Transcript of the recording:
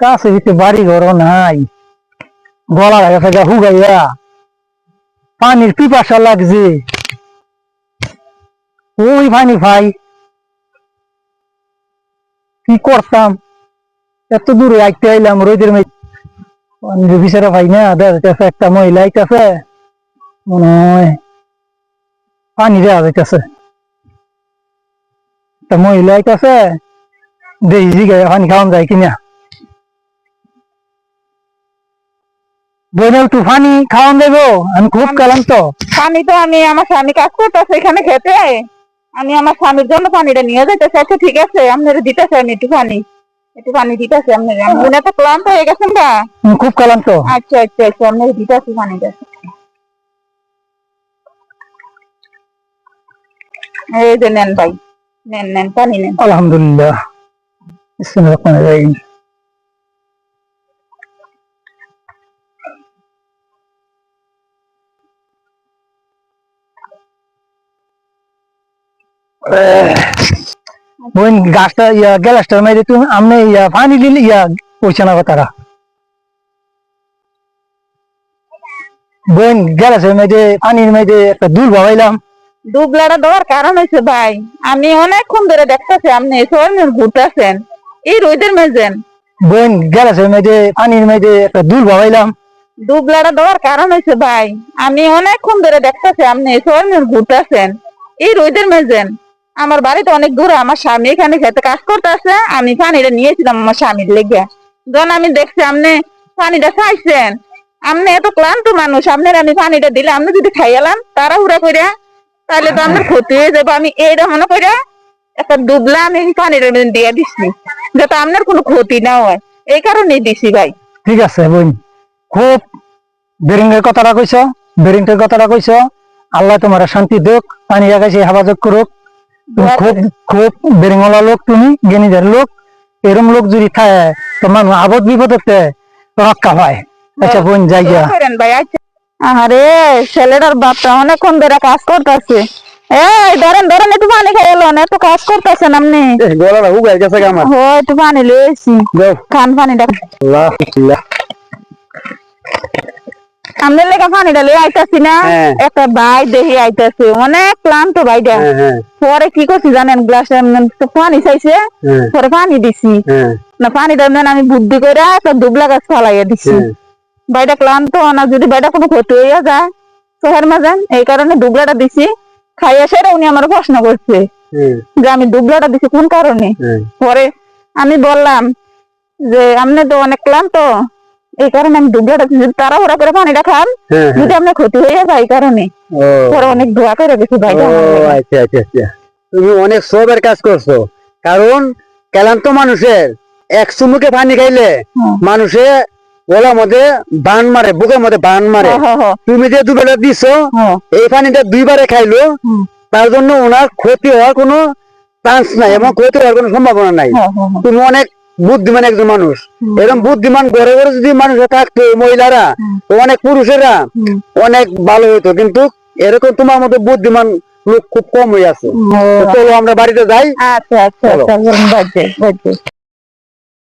কাছে ভিতরে বাড়ি ঘর নাই, গলা লাগা হুগাইয়া পানির পিপাসা লাগছে, ওই পানি ভাই কি করতাম, এত দূরে আইতে আইলাম রোদের মধ্যে বিচারা ভাই না, দেখতেছে একটা মহিলা আইতেছে, মনে হয় পানি দেওয়া যাইতেছে, একটা মহিলা আইতেছে, দেখি জিগায় পানি খাওয়ান যায় কিনা। বইন একটু পানি খাওয়ান দেবো, আমি খুব ক্লান্ত। পানি তো আমি আমার স্বামী কাজ করতেছে এখানে খেতে, আমি আমার স্বামীর জন্য পানিটা নিয়ে যাইতেছি। আচ্ছা ঠিক আছে, আপনারা দিতেছে, আমি একটু পানি দিতেছি আপনার, মনে তো ক্লান্ত হয়ে গেছেন গা, খুব ক্লান্ত। আচ্ছা আচ্ছা আচ্ছা, আপনার দিতেছি পানিটা, এই যে নেন ভাই, নেন নেন পানি নেন। আলহামদুলিল্লাহ, বিসমিল্লাহির রহমানির রহিম। বোন গাছটা গ্যালাসটার মধ্যে তুমি আমনে পানি দিলে পয়সা না তারা, বোন গ্যালাসের মধ্যে পানির মধ্যে একটা দুল ভাবাইলাম। ডুবলাটা দেওয়ার কারণ হয়েছে ভাই, আমি অনেকক্ষণ ধরে দেখতেছি আপনি শরীর ঘুরতেছেন এই রোদের মেজেন। বোন গ্যালাসের মধ্যে পানির মধ্যে একটা দুল ভাবাইলাম। ডুবলাটা দেওয়ার কারণ হয়েছে ভাই, আমি অনেকক্ষণ ধরে দেখতেছি আপনি শরীর ঘুরতেছেন এই রোদের মেজেন। আমার বাড়িতে অনেক দূরে, আমার স্বামী এখানে খেতে কাজ করতেছে, আমি পানিটা নিয়েছিলাম আমার স্বামীর লেগে। যখন আমি দেখছি আপনি পানিটা চাইছেন, আপনি এত ক্লান্ত মানুষ, আপনার আমি পানিটা দিলে আপনি যদি খাইয়ালাম তাড়াহুড়া করে, তাহলে তো আপনার ক্ষতি হয়ে যাবো। আমি এইটা মনে করে একটা ডুবলা আমি পানির দিয়ে দিচ্ছি, যাতে আপনার কোনো ক্ষতি না হয়, এই কারণেই দিছি ভাই। ঠিক আছে বোন, খুব বেরিংয়ের কথাটা কইছ, বেরিংটার কথাটা কইছ, আল্লাহ তোমার শান্তি দেখ, পানি আকাশে হেফাজত করুক। খুব খুব বেরিংওয়ালা লোক, তুমি জ্ঞানীদের লোক, এরম লোক যদি থাকে তোমার আপদ বিপদে রক্ষা পায়। আচ্ছা বোন যাই গা। আরে ছেলেটার বাপটা অনেকক্ষণ ধরে কাজ করতেছে, এই ধরেন ধরেন একটু পানি খাইলো না, একটু কাজ করতেছেন আপনি, গলাটা হুগাই গেছে আমার, একটু পানি লইছি, খান পানিটা। আপনার লেগে পানিটা লই আইতাছি না, একটা ভাই দেখি আইতাছে, অনেক ক্লান্ত ভাইটা। পরে কি করছি জানেন, গ্লাসে পানি চাইছে, পরে পানি দিছি না, পানিটা আমি বুদ্ধি করে একটা দুবলা গাছ ফালাইয়া দিছি। ভাইটা ক্লান্ত না, যদি ভাইটা কোনো ক্ষতি হইয়া যায় শহর মাঝেন, এই কারণে দুবলাটা দিছি। খাইয়া সেটা উনি আমার প্রশ্ন করছে যে আমি দুবলাটা দিছি কোন কারণে। পরে আমি বললাম যে আপনি তো অনেক ক্লান্ত, এই কারণে আমি দুবলাটা দিছি, তাড়াহুড়া করে পানিটা খান, যদি আপনার ক্ষতি হইয়া যায় এই কারণে। পরে অনেক দোয়া করে গেছি ভাইটা। আচ্ছা আচ্ছা আচ্ছা, তুমি অনেক সবের কাজ করছো, কারণ ক্লান্ত মানুষের এক চুমুকে পানি খাইলে মানুষে গলার মধ্যে বান মারে, বুকের মধ্যে বান মারে। তুমি যে দুবেলা দিছো, এই পানিটা দুইবারে খাইলো, তার জন্য ওনার ক্ষতি হওয়ার কোনো চান্স নাই এবং ক্ষতি হওয়ার কোনো সম্ভাবনা নাই। তুমি অনেক বুদ্ধিমান একজন মানুষ, এরকম বুদ্ধিমান ঘরে ঘরে যদি মানুষের থাকতো, মহিলারা অনেক পুরুষেরা অনেক ভালো হইতো, কিন্তু এরকম তোমার মতো বুদ্ধিমান লোক খুব কম হয়ে আছে। চলো আমরা বাড়িতে যাই। আচ্ছা আচ্ছা।